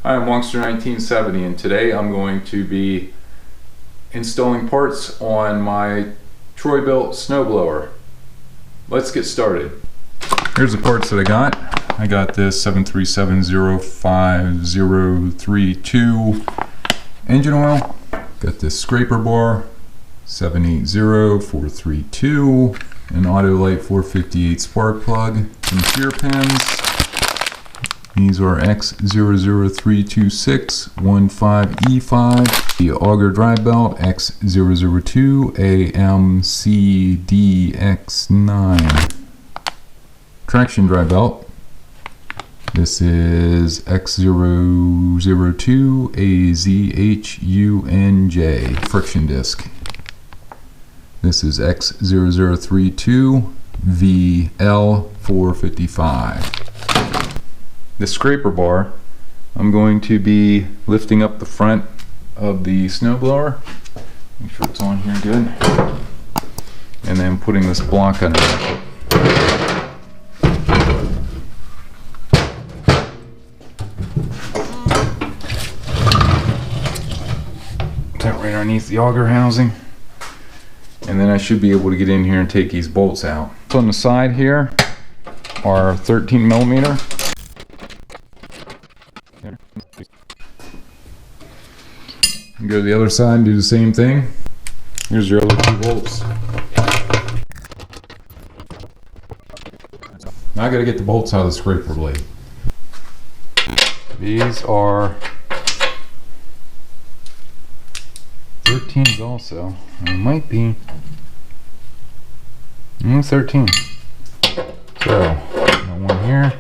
Hi, I'm Wongster1970 and today I'm going to be installing parts on my Troy-Bilt snowblower. Let's get started. Here's the parts that I got. I got this 737050032 engine oil. Got this scraper bar 780432, an Autolite 458 spark plug, some shear pins. These are X0032615E5, the auger drive belt X002AMCDX9, traction drive belt. This is X002AZHUNJ, friction disc. This is X00322VL455. The scraper bar, I'm going to be lifting up the front of the snowblower, make sure it's on here good, and then putting this block underneath it. Put that right underneath the auger housing, and then I should be able to get in here and take these bolts out. So on the side here are 13 millimeter. And go to the other side and do the same thing. Here's your other 2 bolts. Now I gotta get the bolts out of the scraper blade. These are 13s also. It might be 13. So, got one here.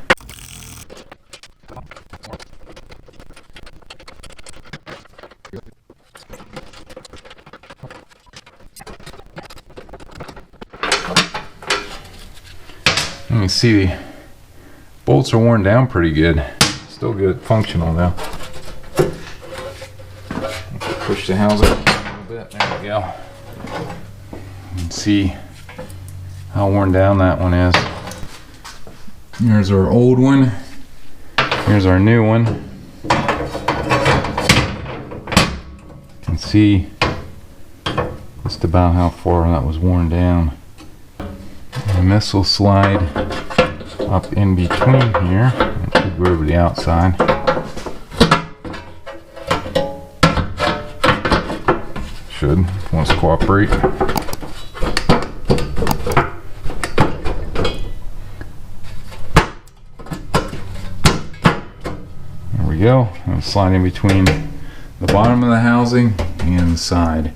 You can see the bolts are worn down pretty good. Still good, functional though. Push the housing a little bit. There we go. You can see how worn down that one is. Here's our old one. Here's our new one. You can see just about how far that was worn down. And this will slide up in between here. It should go over the outside. Should, once cooperate. There we go. And slide in between the bottom of the housing and the side.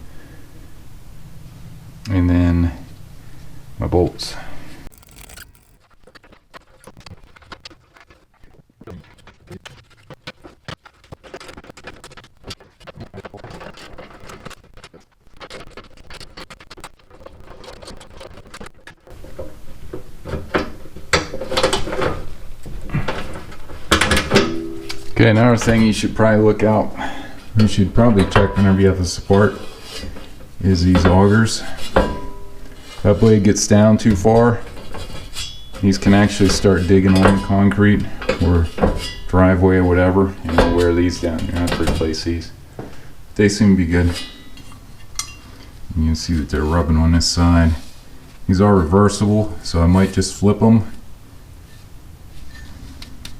And then my bolts. Okay, another thing you should probably look out, you should probably check whenever you have the support, is these augers. If that blade gets down too far, these can actually start digging along concrete or driveway or whatever, and you'll wear these down. You're going to have to replace these. They seem to be good. And you can see that they're rubbing on this side. These are reversible, so I might just flip them.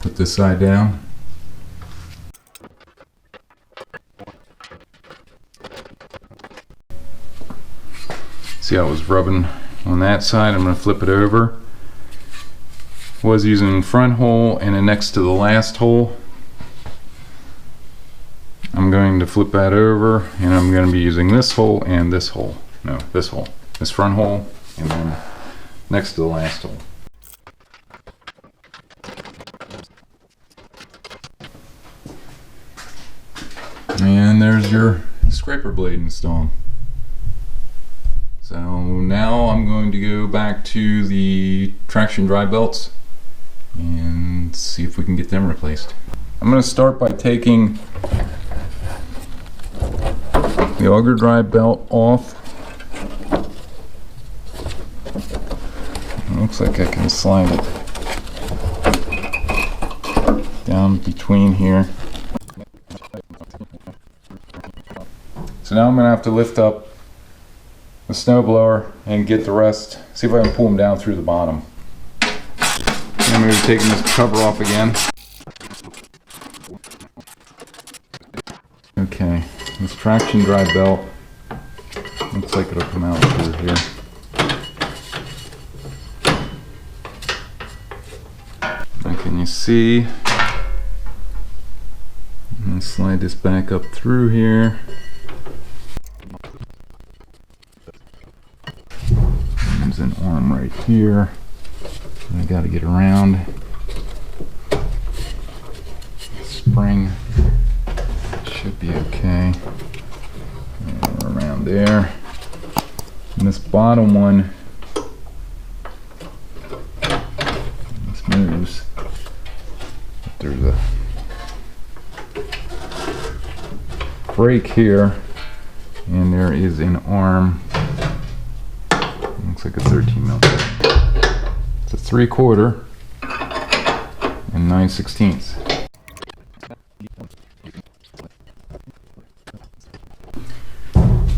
Put this side down. See how it was rubbing on that side? I'm going to flip it over. Was using front hole and then next to the last hole. I'm going to flip that over and I'm going to be using this hole and this hole. No, this hole. This front hole and then next to the last hole. And there's your scraper blade installed. So now I'm going to go back to the traction drive belts and see if we can get them replaced. I'm going to start by taking the auger drive belt off. It looks like I can slide it down between here. So now I'm gonna have to lift up the snowblower and get the rest, see if I can pull them down through the bottom. I'm gonna be taking this cover off again. Okay, this traction drive belt looks like it'll come out through here. Now can you see? I'm gonna slide this back up through here. There's an arm right here. I gotta get around. Spring should be okay. And around there. And this bottom one, this moves. There's a brake here, and there is an arm. Looks like a 13 mil. It's a 3/4 and 9/16.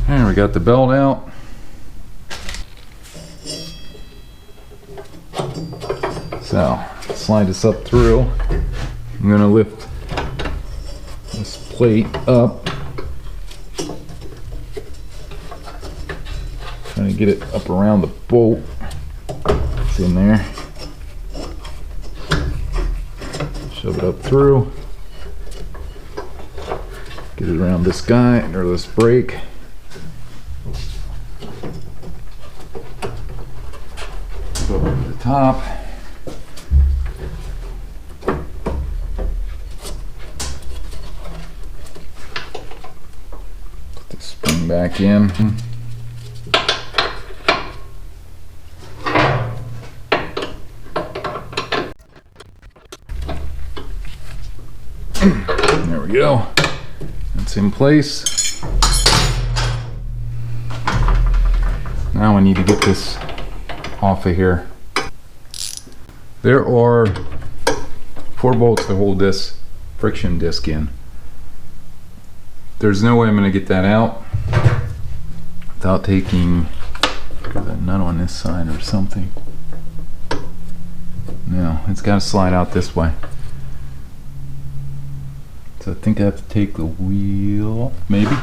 And we got the belt out. So slide this up through. I'm gonna lift this plate up. Trying to get it up around the bolt. It's in there. Shove it up through. Get it around this guy or this brake. Go over to the top. Put the spring back in. There we go. That's in place. Now I need to get this off of here. There are 4 bolts to hold this friction disc in. There's no way I'm going to get that out without taking a nut on this side or something. No, it's got to slide out this way. So I think I have to take the wheel off, maybe.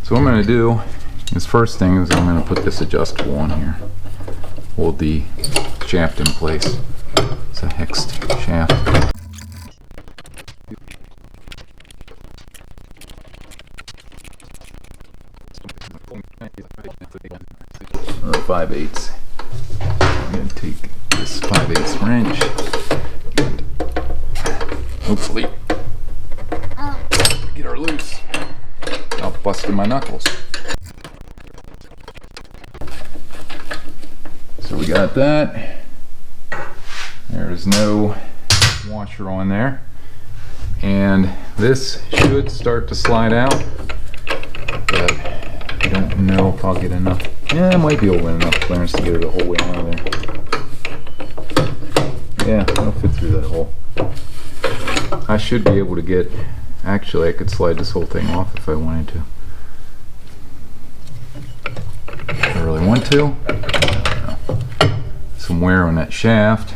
So what I'm going to do is, first thing is I'm going to put this adjustable on here. Hold the shaft in place. It's a hexed shaft. Or 5/8. I'm going to take this 5/8 wrench and hopefully get her loose without busting my knuckles. So we got that. There's no washer on there. And this should start to slide out, but I don't know if I'll get enough. Yeah, I might be able to get enough clearance to get it the whole way out of there. Yeah, I'll fit through that hole. I should be able to get, actually I could slide this whole thing off if I wanted to. If I really want to. I don't know. Some wear on that shaft.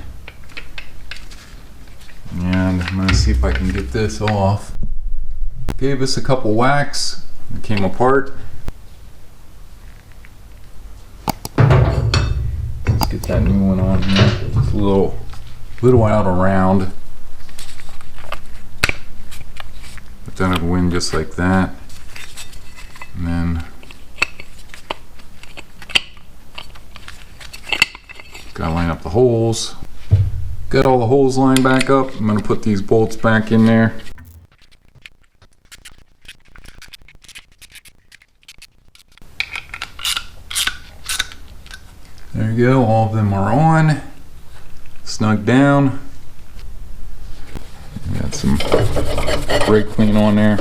And I'm going to see if I can get this off. Gave this a couple whacks. It came apart. Let's get that new one on here. It's a little out around. But then it'll win just like that. And then gotta line up the holes. Got all the holes lined back up. I'm gonna put these bolts back in there. There you go, all of them are on. Snug down. Got some brake clean on there.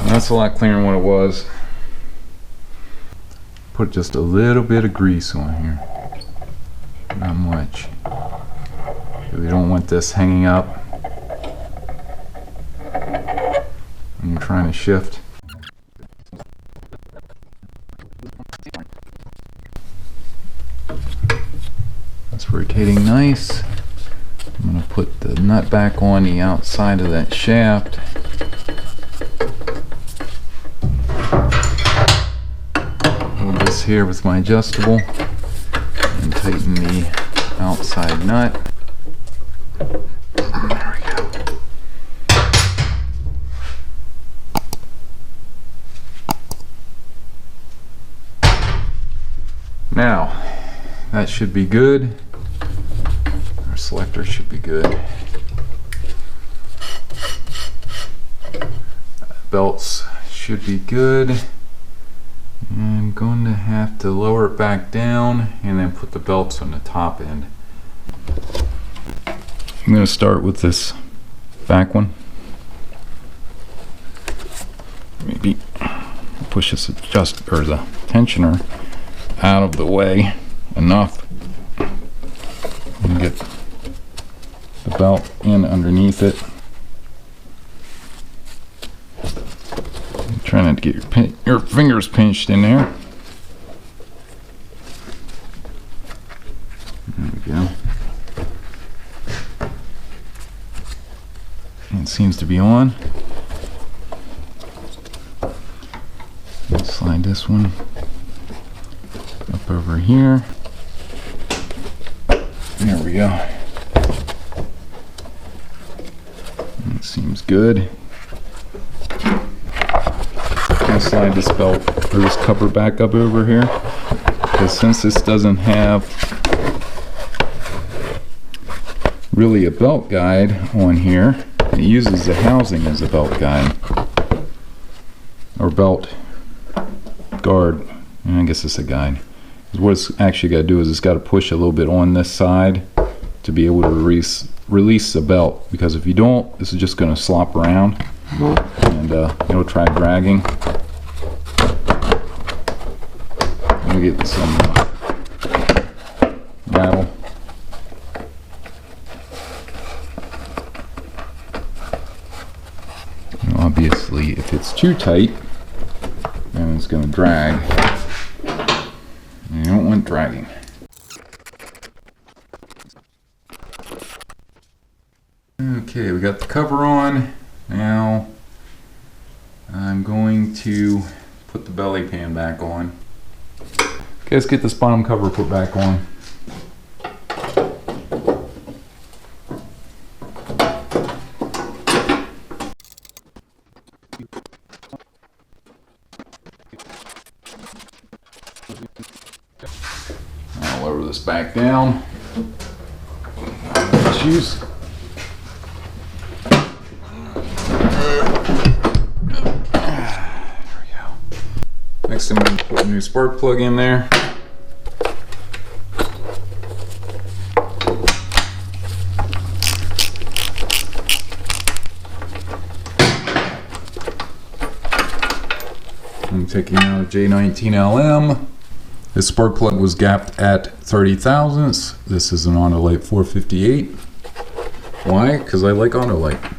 That's a lot cleaner than what it was. put just a little bit of grease on here. Not much. We don't want this hanging up when you're trying to shift. That's rotating nice. I'm going to put the nut back on the outside of that shaft. Hold this here with my adjustable and tighten the outside nut. There we go. Now, that should be good. Our selector should be good. Belts should be good. I'm going to have to lower it back down and then put the belts on the top end. I'm going to start with this back one. Maybe push this adjuster or the tensioner out of the way enough and get the belt in underneath it. Try not to get your fingers pinched in there. There we go. It seems to be on. I'll slide this one up over here. There we go. It seems good. Slide this belt or this cover back up over here, because since this doesn't have really a belt guide on here, it uses the housing as a belt guide or belt guard, and I guess it's a guide. What it's actually got to do is it's got to push a little bit on this side to be able to release the belt, because if you don't, this is just going to slop around and it'll try dragging. Let me get some rattle. And obviously, if it's too tight, then it's going to drag. You don't want dragging. Okay, we got the cover on. Now I'm going to put the belly pan back on. Okay, let's get this bottom cover put back on. I'll lower this back down. Shoes. Next, I'm going to put a new spark plug in there. I'm taking out a J19LM. This spark plug was gapped at 30 thousandths. This is an Autolite 458. Why? Because I like Autolite.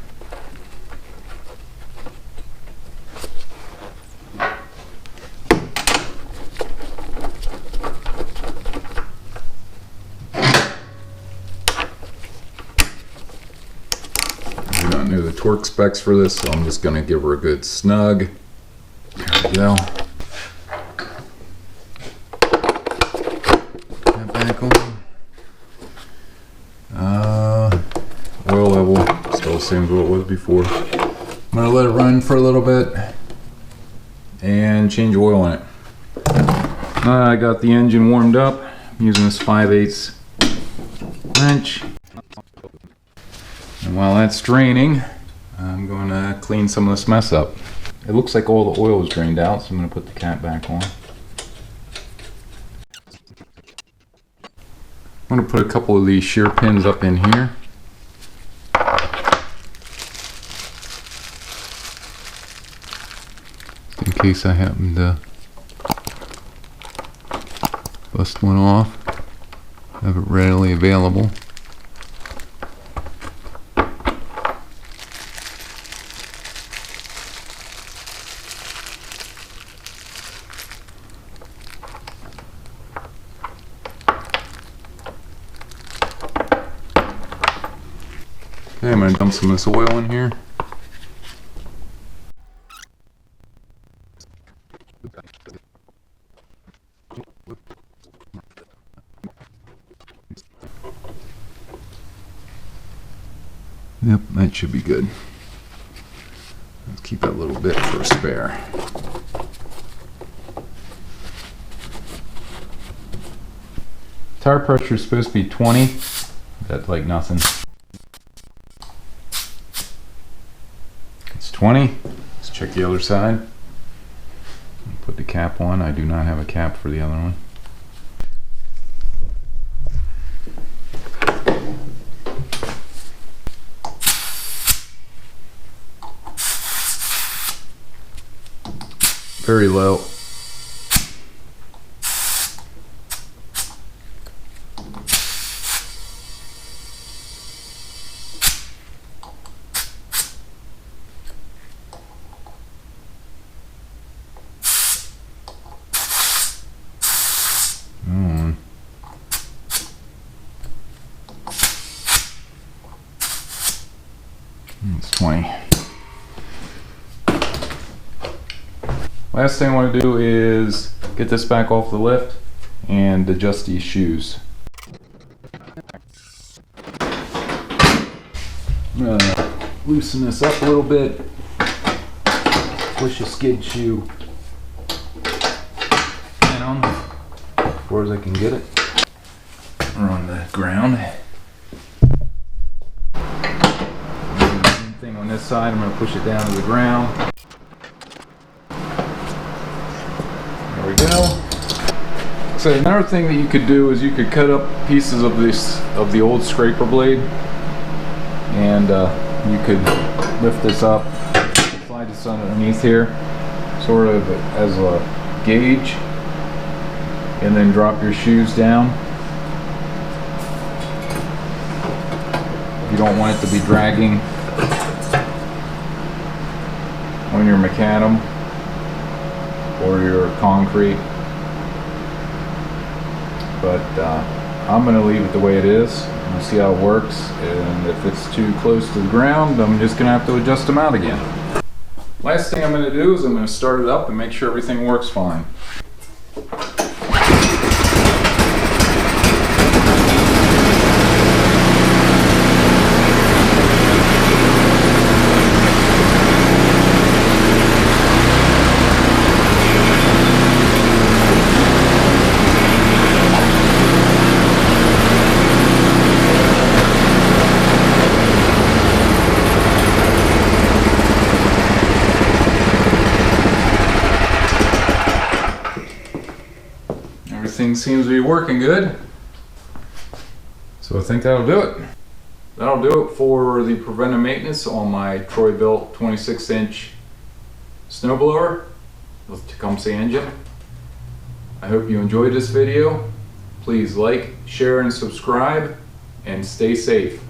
I don't know the torque specs for this, so I'm just going to give her a good snug. There we go. That back on. Oil level still the same as what it was before. I'm going to let it run for a little bit and change oil in it. I got the engine warmed up. I'm using this 5/8 wrench. And while that's draining, I'm going to clean some of this mess up. It looks like all the oil is drained out, so I'm going to put the cap back on. I'm going to put a couple of these shear pins up in here. In case I happen to Dust one off. Have it readily available. Okay, I'm going to dump some of this oil in here. Yep, that should be good. Let's keep that little bit for a spare. Tire pressure is supposed to be 20. That's like nothing. It's 20. Let's check the other side. Put the cap on. I do not have a cap for the other one. Very low. It's 20. Last thing I want to do is get this back off the lift and adjust these shoes. I'm going to loosen this up a little bit, push the skid shoe down as far as I can get it. We're on the ground. Same thing on this side, I'm going to push it down to the ground. There we go. So another thing that you could do is you could cut up pieces of the old scraper blade, and you could lift this up, slide this underneath here, sort of as a gauge, and then drop your shoes down. You don't want it to be dragging on your macadam or your concrete, but I'm going to leave it the way it is and see how it works, and if it's too close to the ground I'm just going to have to adjust them out again. Last thing I'm going to do is I'm going to start it up and make sure everything works fine. Everything seems to be working good, so I think that'll do it. That'll do it for the preventive maintenance on my Troy-Bilt 26-inch snowblower with Tecumseh engine. I hope you enjoyed this video. Please like, share, and subscribe, and stay safe.